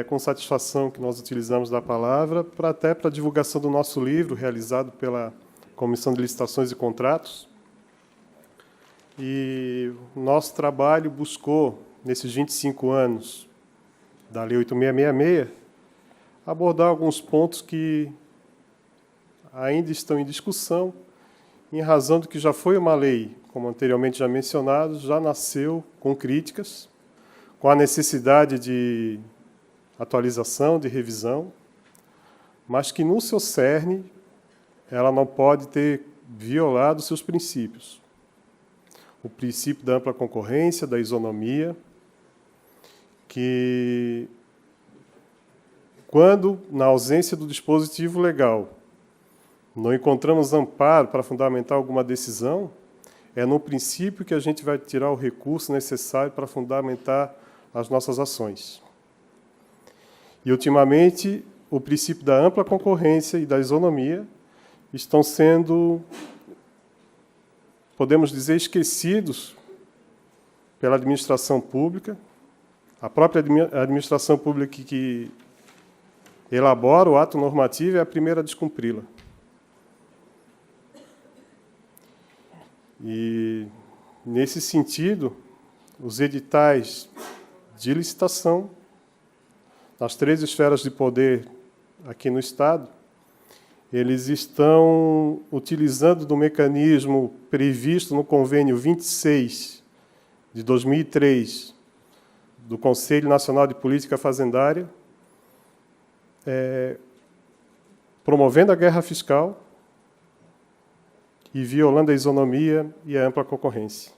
com satisfação que nós utilizamos da palavra, até para a divulgação do nosso livro, realizado pela Comissão de Licitações e Contratos. E o nosso trabalho buscou, nesses 25 anos da Lei 8666, abordar alguns pontos que ainda estão em discussão, em razão de que já foi uma lei, como anteriormente já mencionado, já nasceu com críticas, com a necessidade de atualização, de revisão, mas que, no seu cerne, ela não pode ter violado seus princípios. O princípio da ampla concorrência, da isonomia, que, quando, na ausência do dispositivo legal, não encontramos amparo para fundamentar alguma decisão, é no princípio que a gente vai tirar o recurso necessário para fundamentar as nossas ações. E, ultimamente, o princípio da ampla concorrência e da isonomia estão sendo, podemos dizer, esquecidos pela administração pública. A própria administração pública que elabora o ato normativo é a primeira a descumpri-la. E, nesse sentido, os editais de licitação, nas 3 esferas de poder aqui no Estado, eles estão utilizando do mecanismo previsto no Convênio 26 de 2003 do Conselho Nacional de Política Fazendária, promovendo a guerra fiscal e violando a isonomia e a ampla concorrência.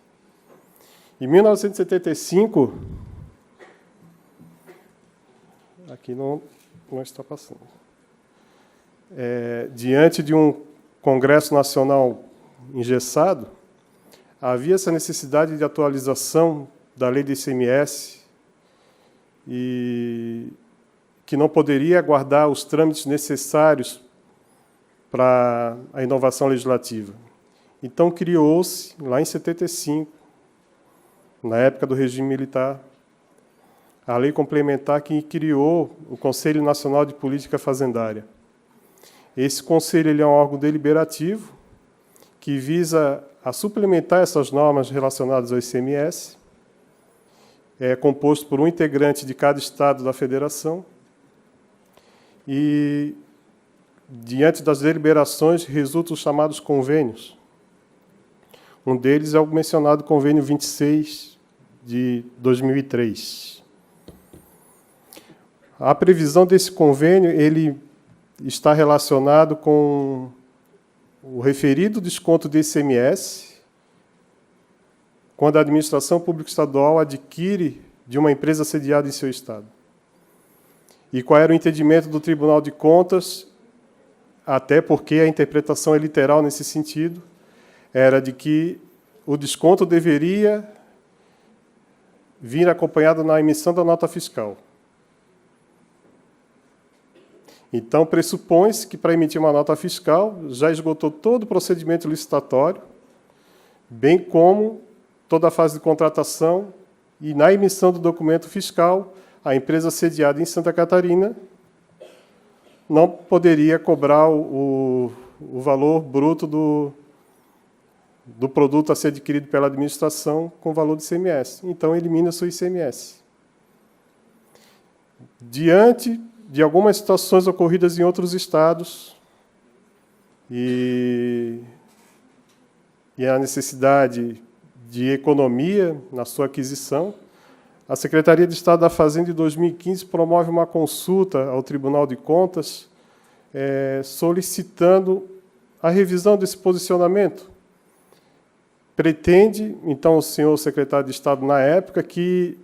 Em 1975, aqui não está passando, diante de um Congresso Nacional engessado, havia essa necessidade de atualização da lei do ICMS e que não poderia aguardar os trâmites necessários para a inovação legislativa. Então, criou-se, lá em 75, na época do regime militar, a lei complementar que criou o Conselho Nacional de Política Fazendária. Esse conselho ele é um órgão deliberativo que visa a suplementar essas normas relacionadas ao ICMS, é composto por um integrante de cada estado da federação e, diante das deliberações, resultam os chamados convênios. Um deles é o mencionado Convênio 26 de 2003. A previsão desse convênio ele está relacionado com o referido desconto de ICMS, quando a administração pública estadual adquire de uma empresa sediada em seu estado. E qual era o entendimento do Tribunal de Contas, até porque a interpretação é literal nesse sentido, era de que o desconto deveria vir acompanhado na emissão da nota fiscal. Então, pressupõe-se que, para emitir uma nota fiscal, já esgotou todo o procedimento licitatório, bem como toda a fase de contratação, e, na emissão do documento fiscal, a empresa sediada em Santa Catarina não poderia cobrar o valor bruto do produto a ser adquirido pela administração com o valor do ICMS. Então, elimina-se o ICMS. Diante de algumas situações ocorridas em outros estados e a necessidade de economia na sua aquisição, a Secretaria de Estado da Fazenda, em 2015, promove uma consulta ao Tribunal de Contas solicitando a revisão desse posicionamento. Pretende, então, o senhor secretário de Estado, na época, que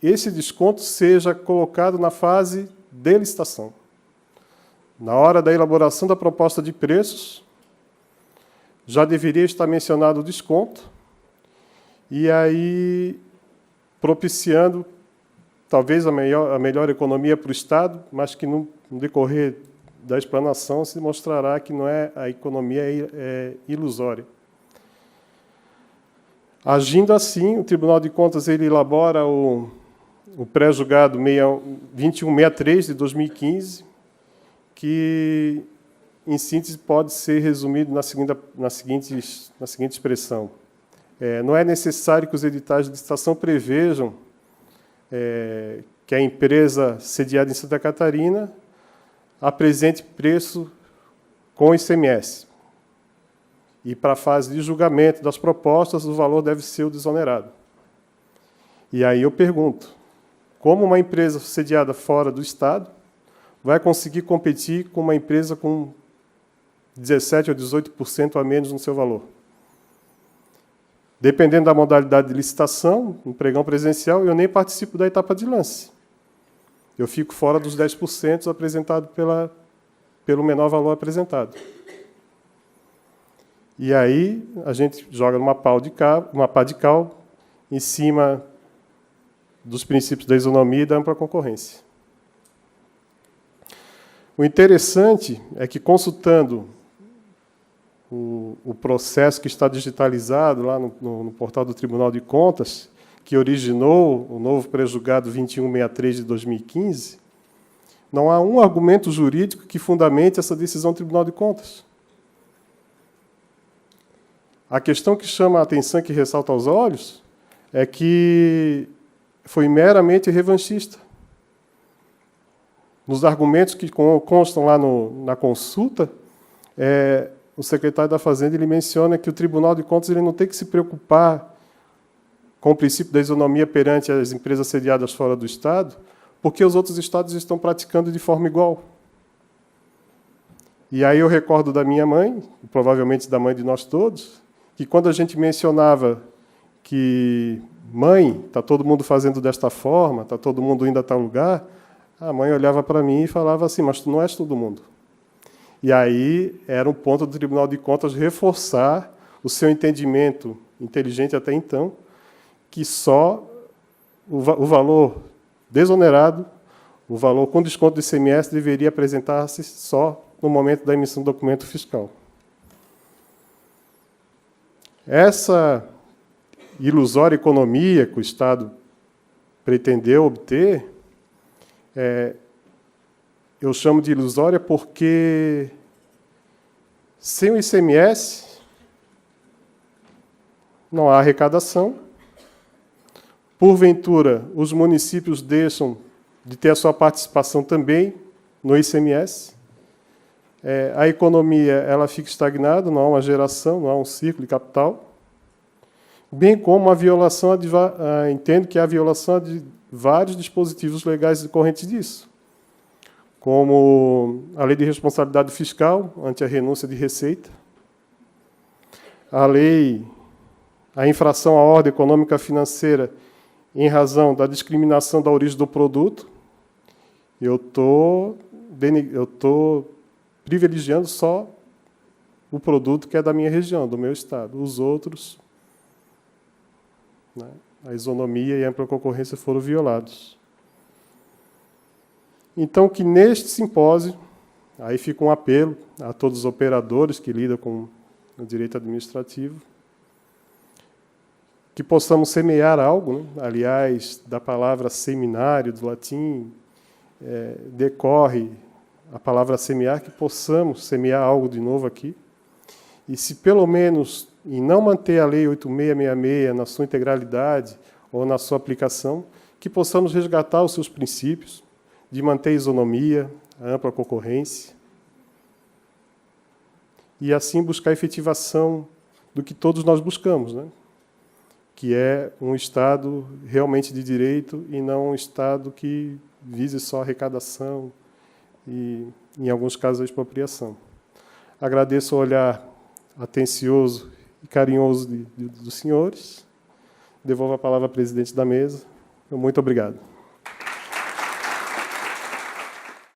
esse desconto seja colocado na fase de licitação. Na hora da elaboração da proposta de preços, já deveria estar mencionado o desconto, e aí propiciando, talvez, a melhor economia para o Estado, mas que, no decorrer da explanação, se mostrará que não é, a economia é ilusória. Agindo assim, o Tribunal de Contas ele elabora o pré-julgado 2163 de 2015, que, em síntese, pode ser resumido na seguinte expressão. Não é necessário que os editais de licitação prevejam que a empresa sediada em Santa Catarina apresente preço com ICMS. E, para a fase de julgamento das propostas, o valor deve ser o desonerado. E aí eu pergunto, como uma empresa sediada fora do Estado vai conseguir competir com uma empresa com 17% ou 18% a menos no seu valor? Dependendo da modalidade de licitação, no pregão presencial, eu nem participo da etapa de lance. Eu fico fora dos 10% apresentado pelo menor valor apresentado. E aí a gente joga uma pá de cal em cima dos princípios da isonomia e da ampla concorrência. O interessante é que, consultando o processo que está digitalizado lá no portal do Tribunal de Contas, que originou o novo pré-julgado 2163 de 2015, não há um argumento jurídico que fundamente essa decisão do Tribunal de Contas. A questão que chama a atenção e que ressalta aos olhos é que foi meramente revanchista. Nos argumentos que constam lá na consulta, o secretário da Fazenda ele menciona que o Tribunal de Contas ele não tem que se preocupar com o princípio da isonomia perante as empresas sediadas fora do Estado, porque os outros estados estão praticando de forma igual. E aí eu recordo da minha mãe, provavelmente da mãe de nós todos, que quando a gente mencionava que, mãe, está todo mundo fazendo desta forma, está todo mundo indo a tal lugar, a mãe olhava para mim e falava assim, mas tu não és todo mundo. E aí era um ponto do Tribunal de Contas reforçar o seu entendimento inteligente até então, que só o valor desonerado, o valor com desconto do ICMS deveria apresentar-se só no momento da emissão do documento fiscal. Essa ilusória economia que o Estado pretendeu obter, eu chamo de ilusória porque, sem o ICMS, não há arrecadação. Porventura, os municípios deixam de ter a sua participação também no ICMS. A economia ela fica estagnada, não há uma geração, não há um ciclo de capital. Bem como a violação, entendo que há a violação de vários dispositivos legais decorrentes disso, como a Lei de Responsabilidade Fiscal, ante a renúncia de receita, a infração à ordem econômica financeira em razão da discriminação da origem do produto. Eu estou privilegiando só o produto que é da minha região, do meu estado. Os outros, a isonomia e a ampla concorrência foram violados. Então, que neste simpósio, aí fica um apelo a todos os operadores que lidam com o direito administrativo, que possamos semear algo, aliás, da palavra seminário, do latim, decorre a palavra semear, que possamos semear algo de novo aqui, e se pelo menos, em não manter a Lei 8666 na sua integralidade ou na sua aplicação, que possamos resgatar os seus princípios, de manter a isonomia, a ampla concorrência, e assim buscar a efetivação do que todos nós buscamos, que é um Estado realmente de direito e não um Estado que vise só a arrecadação e, em alguns casos, a expropriação. Agradeço o olhar atencioso e carinhoso dos senhores. Devolvo a palavra ao presidente da mesa. Muito obrigado.